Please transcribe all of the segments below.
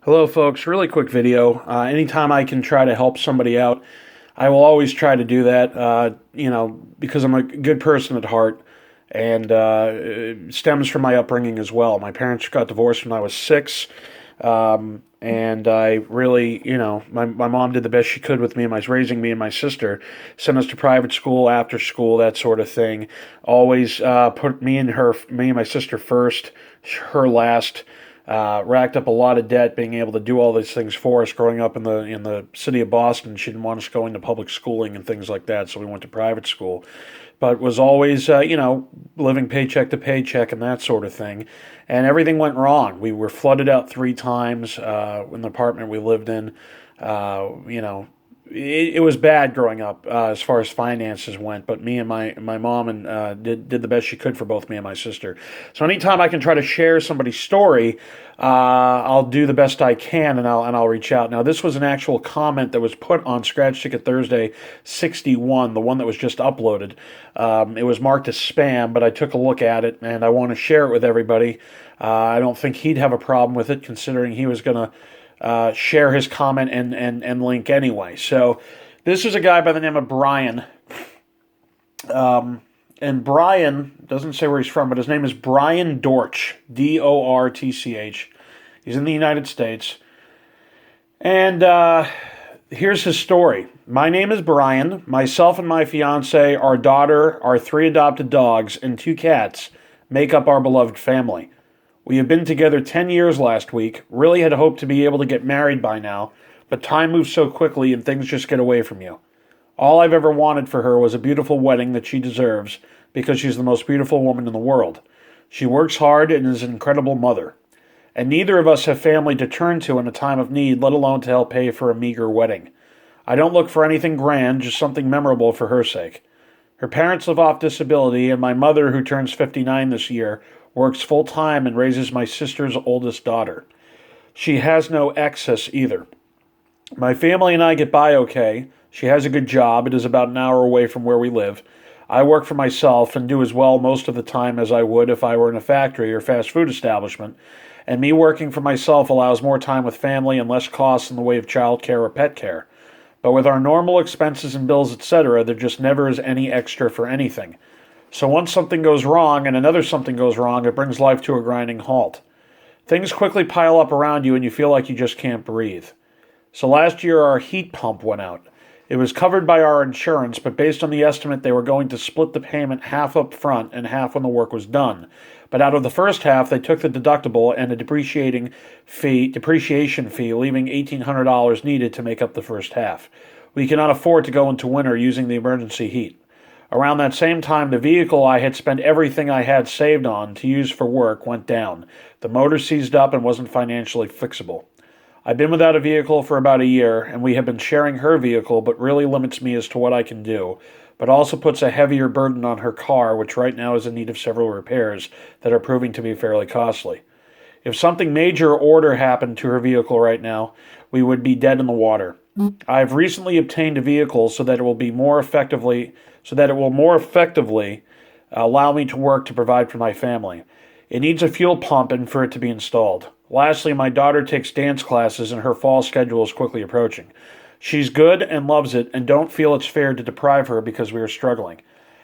Hello, folks. Really quick video. Anytime I can try to help somebody out, I will always try to do that. Because I'm a good person at heart, and it stems from my upbringing as well. My parents got divorced when I was 6, and I really, my mom did the best she could with me and my raising me and my sister, sent us to private school, after school, that sort of thing. Always put me and my sister first, her last. Racked up a lot of debt being able to do all these things for us growing up in the city of Boston. She didn't want us going to public schooling and things like that, so we went to private school. But was always, living paycheck to paycheck and that sort of thing. And everything went wrong. We were flooded out 3 times in the apartment we lived in. It was bad growing up as far as finances went, but me and my mom did the best she could for both me and my sister. So anytime I can try to share somebody's story, I'll do the best I can, and I'll reach out. Now, this was an actual comment that was put on Scratch Ticket Thursday 61, the one that was just uploaded. It was marked as spam, but I took a look at it and I want to share it with everybody. I don't think he'd have a problem with it, considering he was going to share his comment and link anyway. So this is a guy by the name of Brian. And Brian doesn't say where he's from, but his name is Brian Dortch, Dortch. He's in the United States. And here's his story. My name is Brian. Myself and my fiance, our daughter, our 3 adopted dogs, and 2 cats make up our beloved family. We have been together 10 years last week, really had hoped to be able to get married by now, but time moves so quickly and things just get away from you. All I've ever wanted for her was a beautiful wedding that she deserves, because she's the most beautiful woman in the world. She works hard and is an incredible mother. And neither of us have family to turn to in a time of need, let alone to help pay for a meager wedding. I don't look for anything grand, just something memorable for her sake. Her parents live off disability, and my mother, who turns 59 this year, works full-time and raises my sister's oldest daughter. She has no excess either. My family and I get by okay. She has a good job. It is about an hour away from where we live. I work for myself and do as well most of the time as I would if I were in a factory or fast food establishment, and me working for myself allows more time with family and less costs in the way of child care or pet care. But with our normal expenses and bills, etc., there just never is any extra for anything. So once something goes wrong and another something goes wrong, it brings life to a grinding halt. Things quickly pile up around you and you feel like you just can't breathe. So last year our heat pump went out. It was covered by our insurance, but based on the estimate they were going to split the payment half up front and half when the work was done. But out of the first half, they took the deductible and a depreciation fee, leaving $1,800 needed to make up the first half. We cannot afford to go into winter using the emergency heat. Around that same time, the vehicle I had spent everything I had saved on to use for work went down. The motor seized up and wasn't financially fixable. I've been without a vehicle for about a year, and we have been sharing her vehicle, but really limits me as to what I can do, but also puts a heavier burden on her car, which right now is in need of several repairs that are proving to be fairly costly. If something major order happened to her vehicle right now, we would be dead in the water. I have recently obtained a vehicle so that it will more effectively allow me to work to provide for my family. It needs a fuel pump and for it to be installed. Lastly, my daughter takes dance classes and her fall schedule is quickly approaching. She's good and loves it and don't feel it's fair to deprive her because we are struggling.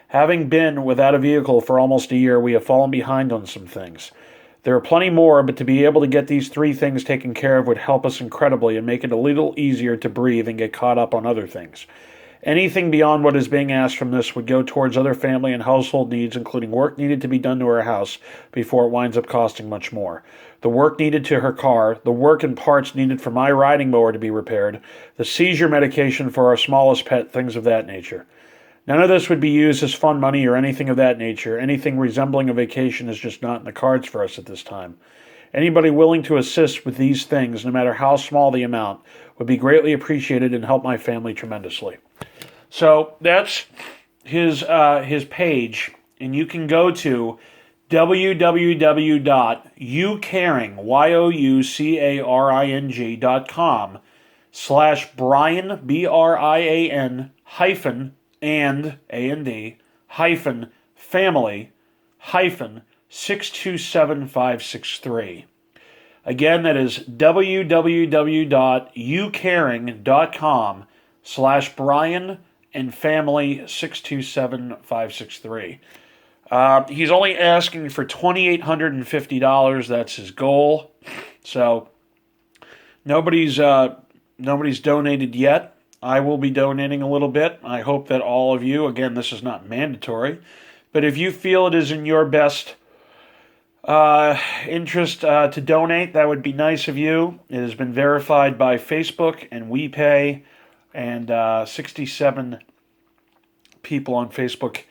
Having been without a vehicle for almost a year, we have fallen behind on some things. There are plenty more, but to be able to get these 3 things taken care of would help us incredibly and make it a little easier to breathe and get caught up on other things. Anything beyond what is being asked from this would go towards other family and household needs, including work needed to be done to her house before it winds up costing much more. The work needed to her car, the work and parts needed for my riding mower to be repaired, the seizure medication for our smallest pet, things of that nature. None of this would be used as fun money or anything of that nature. Anything resembling a vacation is just not in the cards for us at this time. Anybody willing to assist with these things, no matter how small the amount, would be greatly appreciated and help my family tremendously. So that's his page, and you can go to www.youcaring.com/Brian, BRIAN hyphen and A&D hyphen family hyphen 627563. Again, that is www.ucaring.com/Brian and family 627563. He's only asking for $2,850. That's his goal. So nobody's donated yet. I will be donating a little bit. I hope that all of you, again, this is not mandatory, but if you feel it is in your best interest to donate, that would be nice of you. It has been verified by Facebook and WePay, and 67 people on Facebook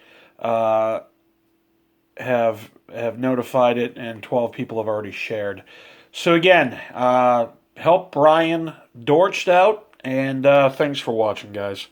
have notified it, and 12 people have already shared. So again, help Brian Dortch out, and thanks for watching, guys.